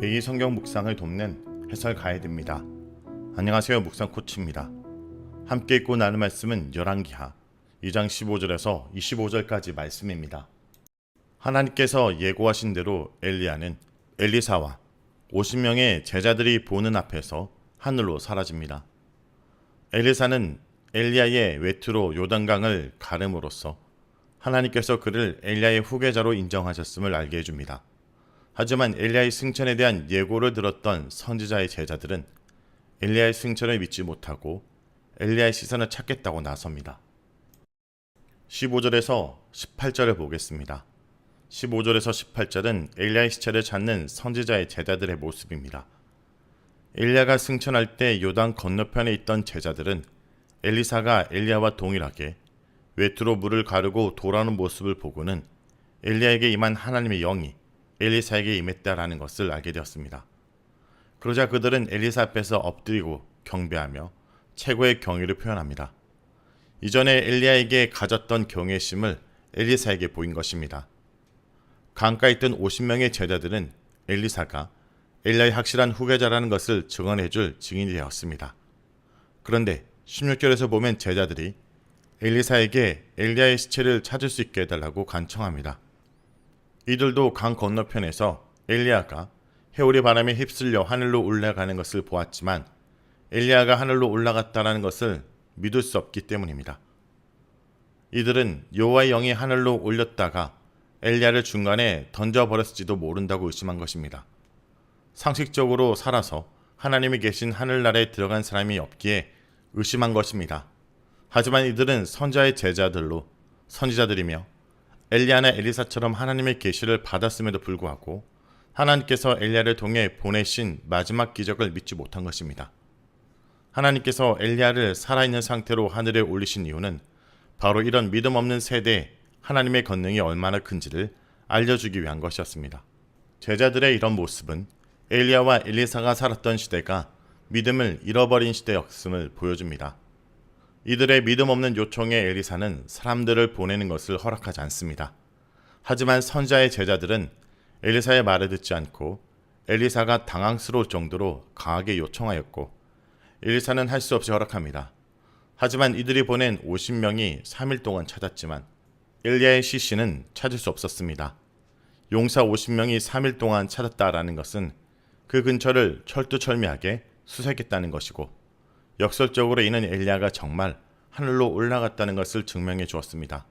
매일 성경 묵상을 돕는 해설 가이드입니다. 안녕하세요. 묵상 코치입니다. 함께 읽고 나눌 말씀은 열왕기하 2장 15절에서 25절까지 말씀입니다. 하나님께서 예고하신 대로 엘리야는 엘리사와 50명의 제자들이 보는 앞에서 하늘로 사라집니다. 엘리사는 엘리야의 외투로 요단강을 가름으로써 하나님께서 그를 엘리야의 후계자로 인정하셨음을 알게 해줍니다. 하지만 엘리야의 승천에 대한 예고를 들었던 선지자의 제자들은 엘리야의 승천을 믿지 못하고 엘리야의 시선을 찾겠다고 나섭니다. 15절에서 18절을 보겠습니다. 15절에서 18절은 엘리야의 시체를 찾는 선지자의 제자들의 모습입니다. 엘리야가 승천할 때 요단 건너편에 있던 제자들은 엘리사가 엘리야와 동일하게 외투로 물을 가르고 돌아오는 모습을 보고는 엘리야에게 임한 하나님의 영이 엘리사에게 임했다라는 것을 알게 되었습니다. 그러자 그들은 엘리사 앞에서 엎드리고 경배하며 최고의 경의를 표현합니다. 이전에 엘리야에게 가졌던 경외심을 엘리사에게 보인 것입니다. 강가에 있던 50명의 제자들은 엘리사가 엘리야의 확실한 후계자라는 것을 증언해줄 증인이 되었습니다. 그런데 16절에서 보면 제자들이 엘리사에게 엘리야의 시체를 찾을 수 있게 해달라고 간청합니다. 이들도 강 건너편에서 엘리야가 해오리 바람에 휩쓸려 하늘로 올라가는 것을 보았지만 엘리야가 하늘로 올라갔다는 것을 믿을 수 없기 때문입니다. 이들은 여호와의 영이 하늘로 올렸다가 엘리야를 중간에 던져버렸을지도 모른다고 의심한 것입니다. 상식적으로 살아서 하나님이 계신 하늘나라에 들어간 사람이 없기에 의심한 것입니다. 하지만 이들은 선지자의 제자들로 선지자들이며 엘리야나 엘리사처럼 하나님의 계시를 받았음에도 불구하고 하나님께서 엘리야를 통해 보내신 마지막 기적을 믿지 못한 것입니다. 하나님께서 엘리야를 살아있는 상태로 하늘에 올리신 이유는 바로 이런 믿음 없는 세대에 하나님의 권능이 얼마나 큰지를 알려주기 위한 것이었습니다. 제자들의 이런 모습은 엘리야와 엘리사가 살았던 시대가 믿음을 잃어버린 시대였음을 보여줍니다. 이들의 믿음 없는 요청에 엘리사는 사람들을 보내는 것을 허락하지 않습니다. 하지만 선지자의 제자들은 엘리사의 말을 듣지 않고 엘리사가 당황스러울 정도로 강하게 요청하였고 엘리사는 할 수 없이 허락합니다. 하지만 이들이 보낸 50명이 3일 동안 찾았지만 엘리야의 시신은 찾을 수 없었습니다. 용사 50명이 3일 동안 찾았다라는 것은 그 근처를 철두철미하게 수색했다는 것이고 역설적으로 이는 엘리야가 정말 하늘로 올라갔다는 것을 증명해 주었습니다.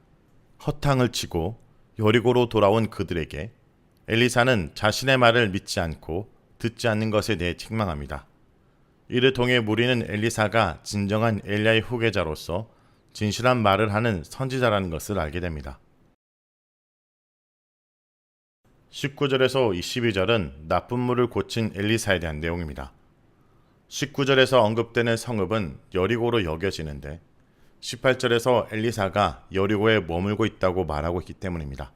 허탕을 치고 여리고로 돌아온 그들에게 엘리사는 자신의 말을 믿지 않고 듣지 않는 것에 대해 책망합니다. 이를 통해 우리는 엘리사가 진정한 엘리야의 후계자로서 진실한 말을 하는 선지자라는 것을 알게 됩니다. 19절에서 22절은 나쁜 물을 고친 엘리사에 대한 내용입니다. 19절에서 언급되는 성읍은 여리고로 여겨지는데 18절에서 엘리사가 여리고에 머물고 있다고 말하고 있기 때문입니다.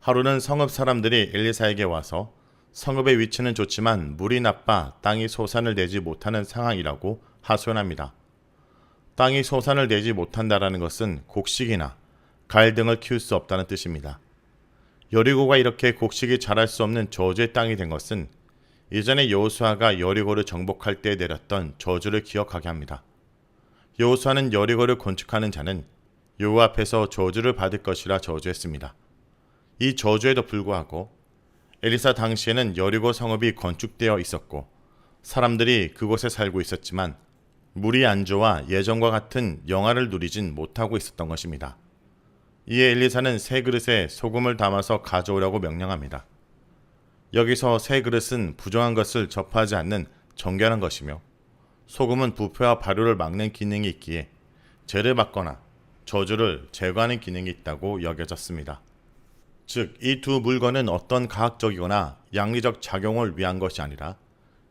하루는 성읍 사람들이 엘리사에게 와서 성읍의 위치는 좋지만 물이 나빠 땅이 소산을 내지 못하는 상황이라고 하소연합니다. 땅이 소산을 내지 못한다라는 것은 곡식이나 가일 등을 키울 수 없다는 뜻입니다. 여리고가 이렇게 곡식이 자랄 수 없는 저주의 땅이 된 것은 예전에 여호수아가 여리고를 정복할 때 내렸던 저주를 기억하게 합니다. 여호수아는 여리고를 건축하는 자는 여호와 앞에서 저주를 받을 것이라 저주했습니다. 이 저주에도 불구하고 엘리사 당시에는 여리고 성읍이 건축되어 있었고 사람들이 그곳에 살고 있었지만 물이 안 좋아 예전과 같은 영화를 누리진 못하고 있었던 것입니다. 이에 엘리사는 새 그릇에 소금을 담아서 가져오라고 명령합니다. 여기서 새 그릇은 부정한 것을 접하지 않는 정결한 것이며 소금은 부패와 발효를 막는 기능이 있기에 죄를 받거나 저주를 제거하는 기능이 있다고 여겨졌습니다. 즉, 이 두 물건은 어떤 과학적이거나 양리적 작용을 위한 것이 아니라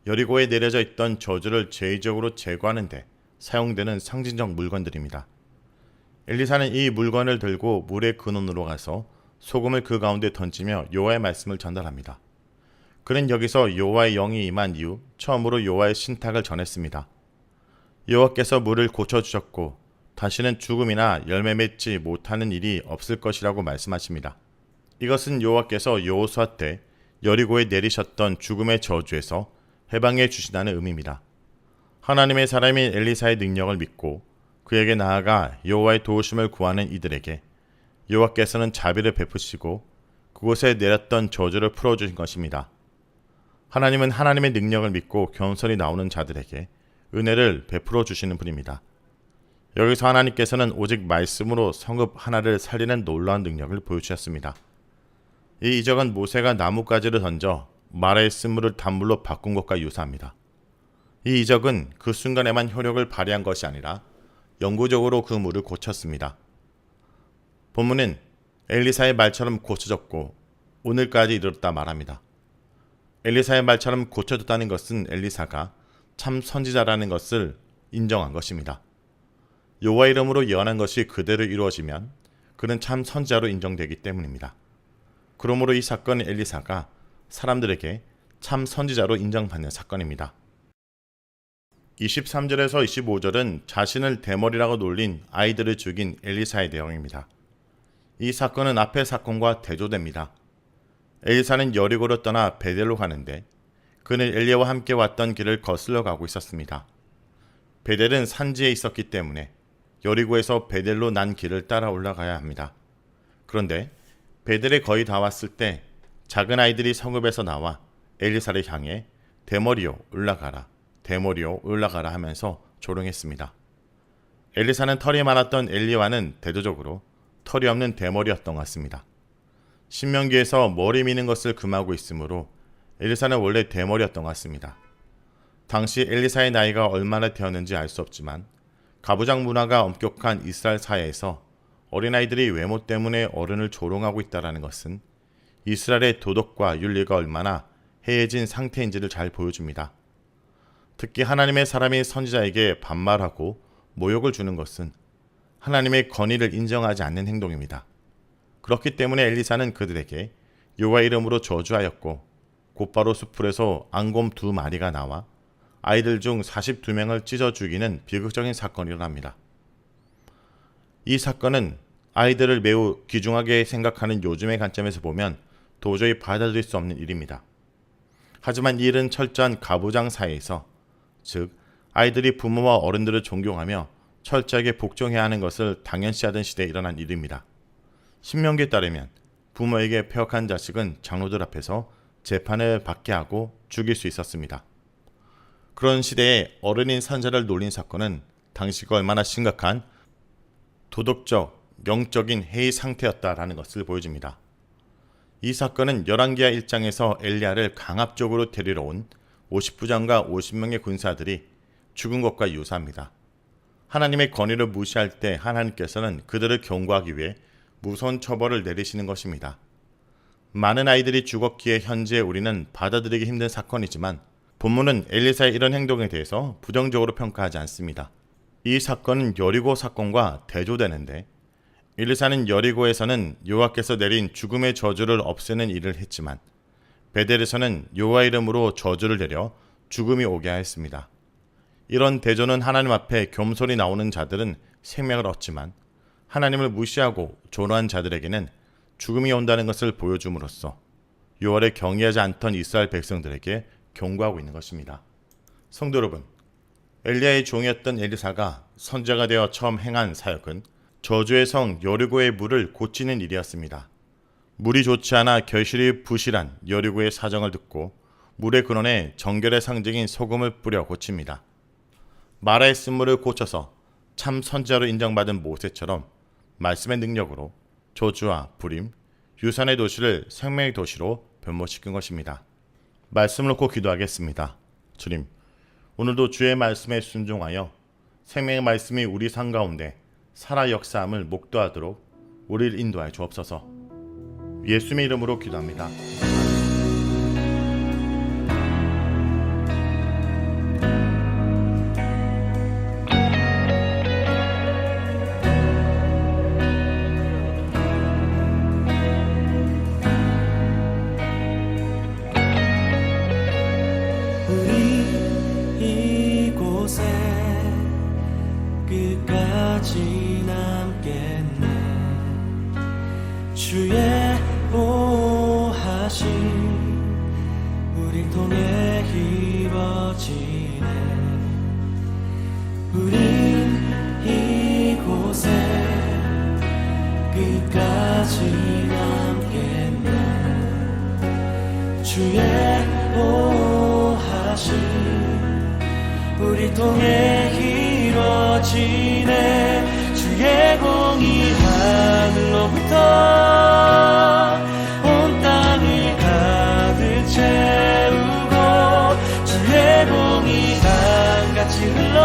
여리고에 내려져 있던 저주를 죄의적으로 제거하는 데 사용되는 상징적 물건들입니다. 엘리사는 이 물건을 들고 물의 근원으로 가서 소금을 그 가운데 던지며 여호와의 말씀을 전달합니다. 그는 여기서 여호와의 영이 임한 이후 처음으로 여호와의 신탁을 전했습니다. 여호와께서 물을 고쳐주셨고 다시는 죽음이나 열매 맺지 못하는 일이 없을 것이라고 말씀하십니다. 이것은 여호와께서 여호수아 때 여리고에 내리셨던 죽음의 저주에서 해방해 주신다는 의미입니다. 하나님의 사람인 엘리사의 능력을 믿고 그에게 나아가 여호와의 도우심을 구하는 이들에게 여호와께서는 자비를 베푸시고 그곳에 내렸던 저주를 풀어주신 것입니다. 하나님은 하나님의 능력을 믿고 겸손히 나오는 자들에게 은혜를 베풀어 주시는 분입니다. 여기서 하나님께서는 오직 말씀으로 성읍 하나를 살리는 놀라운 능력을 보여주셨습니다. 이 이적은 모세가 나뭇가지를 던져 마라의 쓴물을 단물로 바꾼 것과 유사합니다. 이 이적은 그 순간에만 효력을 발휘한 것이 아니라 영구적으로 그 물을 고쳤습니다. 본문은 엘리사의 말처럼 고쳐졌고 오늘까지 이르렀다 말합니다. 엘리사의 말처럼 고쳐졌다는 것은 엘리사가 참 선지자라는 것을 인정한 것입니다. 여호와 이름으로 예언한 것이 그대로 이루어지면 그는 참 선지자로 인정되기 때문입니다. 그러므로 이 사건은 엘리사가 사람들에게 참 선지자로 인정받는 사건입니다. 23절에서 25절은 자신을 대머리라고 놀린 아이들을 죽인 엘리사의 내용입니다. 이 사건은 앞의 사건과 대조됩니다. 엘리사는 여리고로 떠나 베델로 가는데 그는 엘리야와 함께 왔던 길을 거슬러 가고 있었습니다. 베델은 산지에 있었기 때문에 여리고에서 베델로 난 길을 따라 올라가야 합니다. 그런데 베델에 거의 다 왔을 때 작은 아이들이 성읍에서 나와 엘리사를 향해 대머리요 올라가라, 대머리요 올라가라 하면서 조롱했습니다. 엘리사는 털이 많았던 엘리야와는 대조적으로 털이 없는 대머리였던 것 같습니다. 신명기에서 머리 미는 것을 금하고 있으므로 엘리사는 원래 대머리였던 것 같습니다. 당시 엘리사의 나이가 얼마나 되었는지 알 수 없지만 가부장 문화가 엄격한 이스라엘 사회에서 어린아이들이 외모 때문에 어른을 조롱하고 있다는 것은 이스라엘의 도덕과 윤리가 얼마나 해이해진 상태인지를 잘 보여줍니다. 특히 하나님의 사람인 선지자에게 반말하고 모욕을 주는 것은 하나님의 권위를 인정하지 않는 행동입니다. 그렇기 때문에 엘리사는 그들에게 여호와 이름으로 저주하였고 곧바로 숲풀에서 앙곰 2마리가 나와 아이들 중 42명을 찢어 죽이는 비극적인 사건이 일어납니다. 이 사건은 아이들을 매우 귀중하게 생각하는 요즘의 관점에서 보면 도저히 받아들일 수 없는 일입니다. 하지만 이 일은 철저한 가부장 사회에서, 즉 아이들이 부모와 어른들을 존경하며 철저하게 복종해야 하는 것을 당연시하던 시대에 일어난 일입니다. 신명기에 따르면 부모에게 폐역한 자식은 장로들 앞에서 재판을 받게 하고 죽일 수 있었습니다. 그런 시대에 어른인 선자를 놀린 사건은 당시가 얼마나 심각한 도덕적, 영적인 해이 상태였다라는 것을 보여줍니다. 이 사건은 열왕기하 1장에서 엘리야를 강압적으로 데리러 온 50부장과 50명의 군사들이 죽은 것과 유사합니다. 하나님의 권위를 무시할 때 하나님께서는 그들을 경고하기 위해 무서운 처벌을 내리시는 것입니다. 많은 아이들이 죽었기에 현재 우리는 받아들이기 힘든 사건이지만 본문은 엘리사의 이런 행동에 대해서 부정적으로 평가하지 않습니다. 이 사건은 여리고 사건과 대조되는데 엘리사는 여리고에서는 여호와께서 내린 죽음의 저주를 없애는 일을 했지만 베델에서는 여호와 이름으로 저주를 내려 죽음이 오게 하였습니다. 이런 대조는 하나님 앞에 겸손히 나오는 자들은 생명을 얻지만 하나님을 무시하고 조롱한 자들에게는 죽음이 온다는 것을 보여줌으로써 여호와를 경외하지 않던 이스라엘 백성들에게 경고하고 있는 것입니다. 성도 여러분, 엘리야의 종이었던 엘리사가 선지자가 되어 처음 행한 사역은 저주의 성 여리고의 물을 고치는 일이었습니다. 물이 좋지 않아 결실이 부실한 여리고의 사정을 듣고 물의 근원에 정결의 상징인 소금을 뿌려 고칩니다. 마라의 쓴물을 고쳐서 참 선지자로 인정받은 모세처럼 말씀의 능력으로 저주와 불임, 유산의 도시를 생명의 도시로 변모시킨 것입니다. 말씀을 놓고 기도하겠습니다. 주님, 오늘도 주의 말씀에 순종하여 생명의 말씀이 우리 삶 가운데 살아 역사함을 목도하도록 우리를 인도하여 주옵소서. 예수님의 이름으로 기도합니다. 끝까지 남겠네. 주의 보호하심 통해 이루어지네. 우린 이곳에 끝까지 남겠네. 주의 보호하심 우리 통해 이루어지네. 주의 공의 하늘로부터 온 땅을 가득 채우고 주의 공의 강같이 흘러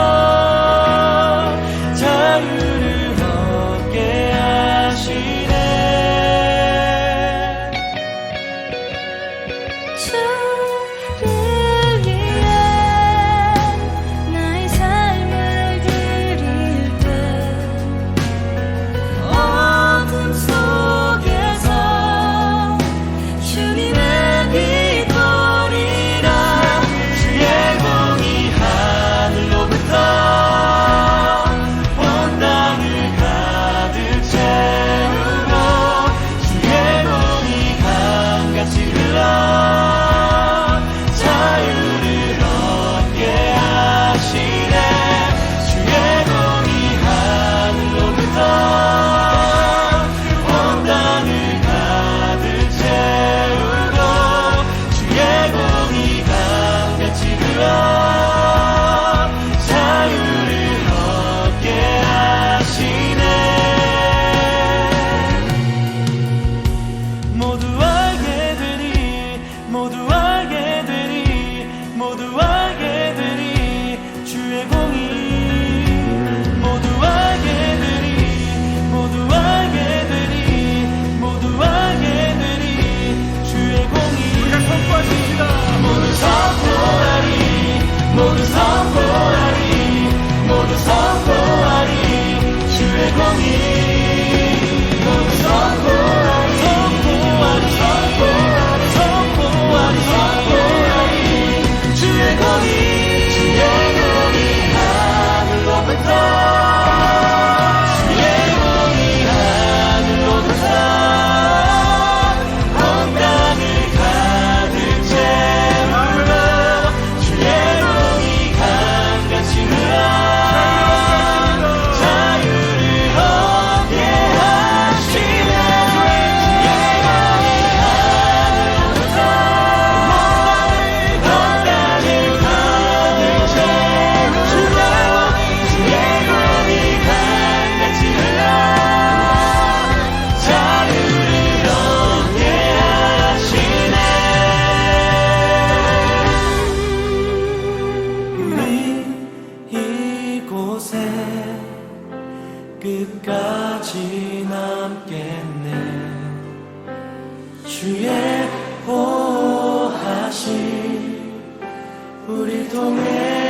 자유를 얻게 하시네. 주를 위해 나의 삶을 드릴 때 어둠 속에서 주님의 빛보리라. 주의 공의 하늘로부터 온 땅을 가득 채우고 주의 공의 강같이 흘러 자유를 얻게 하시네. 주의 공의 하늘로부터 온 땅을 가득 채우고 주의 공의 강같이 흘러 자유를 얻게 하시네. 모두 알게 되니 모두 알게 되니 모두 알게 되니 주의 공의 모두 알게 되니 모두 알게 되니 모두 알게 되니 주의 공의 우리가 선포하십시다. 모두 선포하리 모두 선포하리 모두 선포하리 주의 공의 모두 선포하리 선포하리 선포하리 선포하리 선포하리 주의 공의 주의 공의 하늘로부터 주의 공의 하늘로부터 온 땅을 가득 채우고 주의 공의 강같이 흘러 자유를 얻게 하시네. 주의 공의 하늘로부터 온 땅을 가득 채우고 주의 공의 강같이 흘러 자유를 얻게 하시네. 우리 이곳에 끝까지 남겠네. 주의 보호하심 우리 통해